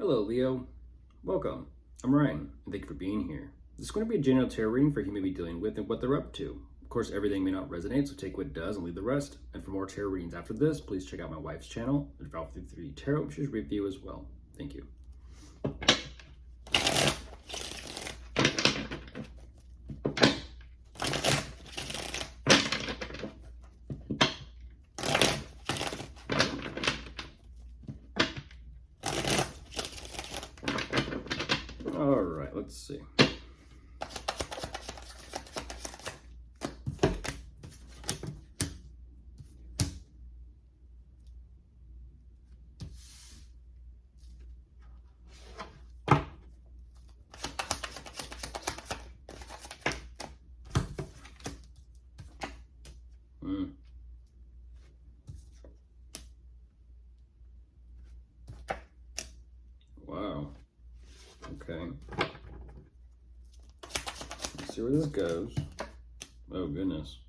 Hello, Leo. Welcome. I'm Ryan, and thank you for being here. This is going to be a general tarot reading for who you may be dealing with and what they're up to. Of course, everything may not resonate, so take what does and leave the rest. And for more tarot readings after this, please check out my wife's channel, personalwithryan Tarot, which is review as well. Thank you. All right, let's see. Wow. Okay. Let's see where this goes. Oh, goodness.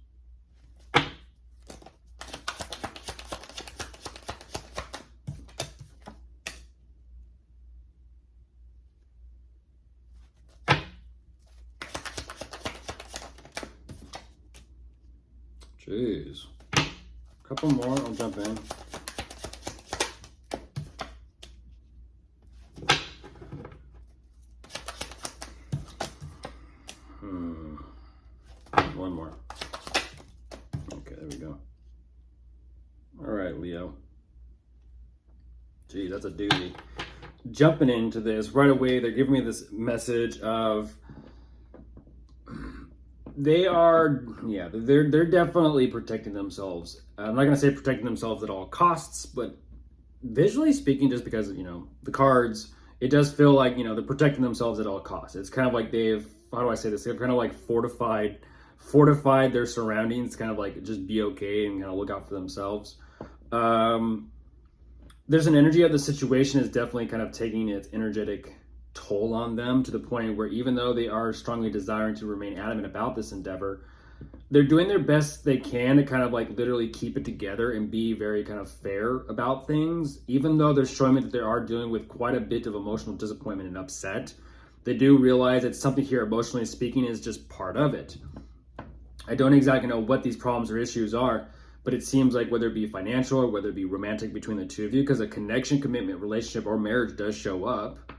Jeez. A couple more, I'll jump in. One more. Okay, there we go. All right, Leo. Gee, that's a doozy. Jumping into this right away, they're giving me this message of they're definitely protecting themselves. I'm not gonna say protecting themselves at all costs, but visually speaking, just because the cards, it does feel like they're protecting themselves at all costs. It's kind of like they've, how do I say this? They've kind of like fortified their surroundings, kind of like just be okay and kind of look out for themselves. There's an energy of the situation is definitely kind of taking its energetic toll on them to the point where even though they are strongly desiring to remain adamant about this endeavor, they're doing their best they can to kind of like literally keep it together and be very kind of fair about things. Even though they're showing me that they are dealing with quite a bit of emotional disappointment and upset, they do realize that something here, emotionally speaking, is just part of it. I don't exactly know what these problems or issues are, but it seems like whether it be financial or whether it be romantic between the two of you, because a connection, commitment, relationship, or marriage does show up.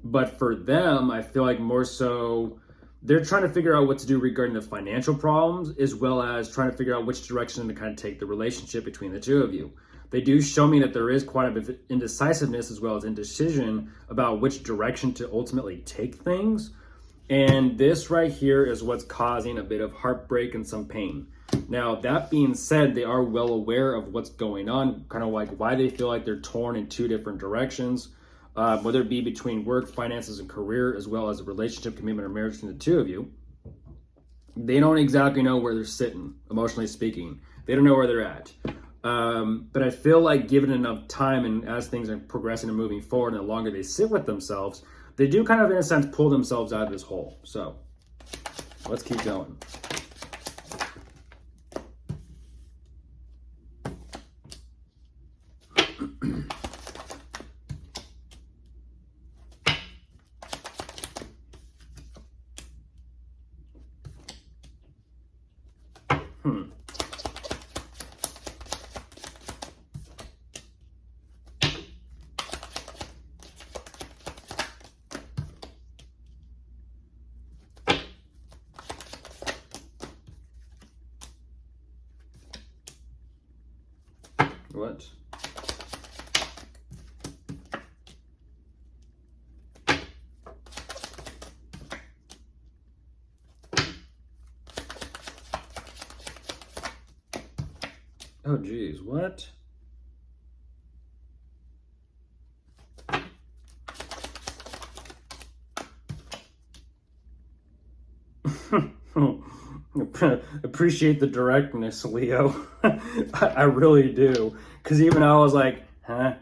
But for them, I feel like more so they're trying to figure out what to do regarding the financial problems, as well as trying to figure out which direction to kind of take the relationship between the two of you. They do show me that there is quite a bit of indecisiveness as well as indecision about which direction to ultimately take things. And this right here is what's causing a bit of heartbreak and some pain. Now, that being said, they are well aware of what's going on, kind of like why they feel like they're torn in two different directions, whether it be between work, finances, and career, as well as a relationship, commitment, or marriage between the two of you. They don't exactly know where they're sitting, emotionally speaking. They don't know where they're at. But I feel like given enough time and as things are progressing and moving forward, and the longer they sit with themselves, they do kind of, in a sense, pull themselves out of this hole. So let's keep going. What? Oh, geez, what? Appreciate the directness, Leo. I really do. Because even I was like, huh?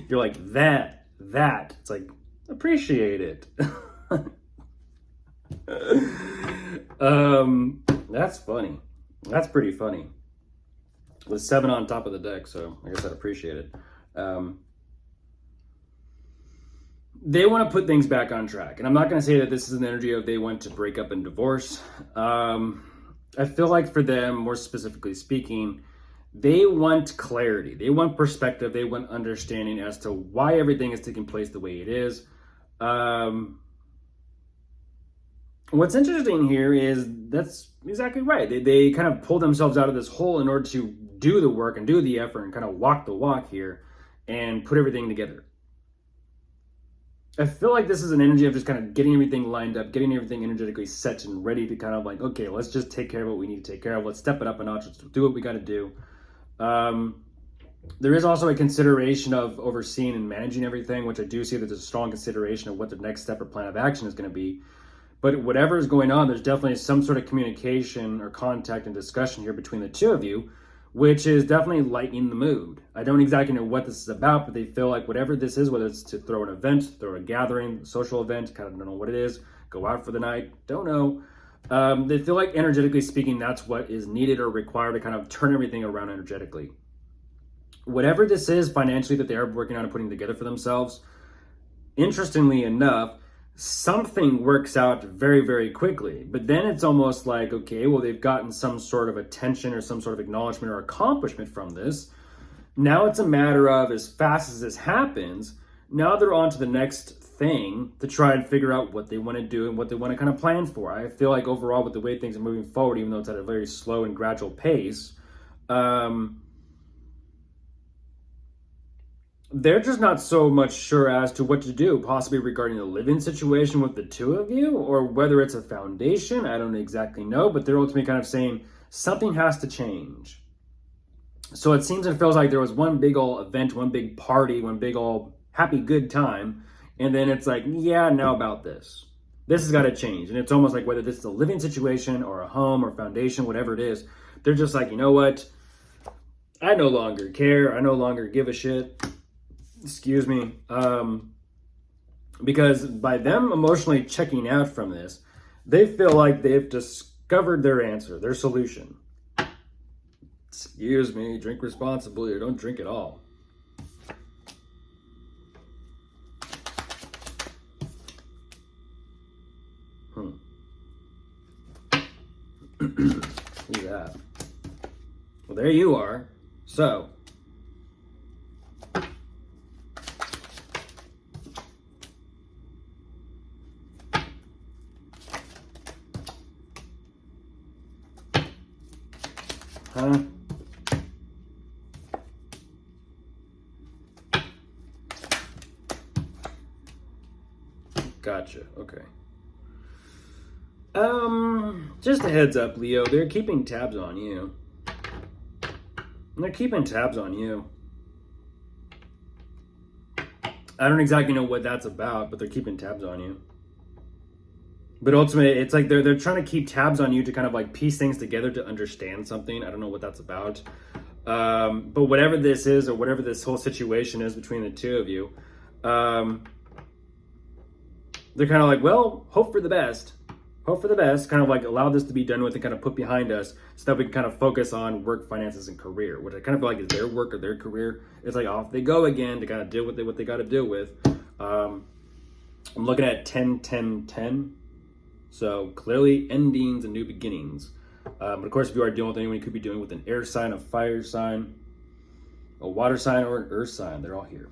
You're like, that. It's like, appreciate it. That's funny. That's pretty funny. With 7 on top of the deck, so I guess I'd appreciate it. they want to put things back on track. And I'm not going to say that this is an energy of they want to break up and divorce. I feel like for them, more specifically speaking, they want clarity. They want perspective. They want understanding as to why everything is taking place the way it is. What's interesting here is that's exactly right. They kind of pull themselves out of this hole in order to do the work and do the effort and kind of walk the walk here and put everything together. I feel like this is an energy of just kind of getting everything lined up, getting everything energetically set and ready to kind of like, okay, let's just take care of what we need to take care of. Let's step it up a notch. Let's do what we got to do. There is also a consideration of overseeing and managing everything, which I do see that there's a strong consideration of what the next step or plan of action is going to be. But whatever is going on, there's definitely some sort of communication or contact and discussion here between the two of you, which is definitely lightening the mood. I don't exactly know what this is about, but they feel like whatever this is, whether it's to throw an event, throw a gathering, social event, kind of don't know what it is, go out for the night, don't know. They feel like energetically speaking, that's what is needed or required to kind of turn everything around energetically. Whatever this is financially that they are working on and putting together for themselves, interestingly enough, something works out very, very quickly. But then it's almost like, okay, well, they've gotten some sort of attention or some sort of acknowledgement or accomplishment from this. Now it's a matter of, as fast as this happens, now they're on to the next thing to try and figure out what they want to do and what they want to kind of plan for. I feel like overall with the way things are moving forward, even though it's at a very slow and gradual pace, they're just not so much sure as to what to do, possibly regarding the living situation with the two of you, or whether it's a foundation. I don't exactly know, but they're ultimately kind of saying something has to change. So it seems and feels like there was one big old event, one big party, one big old happy good time, and then it's like, yeah, now about this. This has got to change. And it's almost like whether this is a living situation or a home or foundation, whatever it is, they're just like, you know what? I no longer care. I no longer give a shit. Excuse me, because by them emotionally checking out from this, they feel like they've discovered their answer, their solution. Excuse me, drink responsibly or don't drink at all. Look at that. Well, there you are. So, gotcha. Okay. Just a heads up, Leo. They're keeping tabs on you. They're keeping tabs on you. I don't exactly know what that's about, but they're keeping tabs on you. But ultimately, it's like they're trying to keep tabs on you to kind of like piece things together to understand something. I don't know what that's about. But whatever this is, or whatever this whole situation is between the two of you, they're kind of like, well, hope for the best. Hope for the best. Kind of like allow this to be done with and kind of put behind us so that we can kind of focus on work, finances, and career, which I kind of feel like is their work or their career. It's like off they go again to kind of deal with what they got to deal with. I'm looking at 10, 10, 10. So clearly endings and new beginnings. But of course, if you are dealing with anyone, you could be dealing with an air sign, a fire sign, a water sign, or an earth sign. They're all here.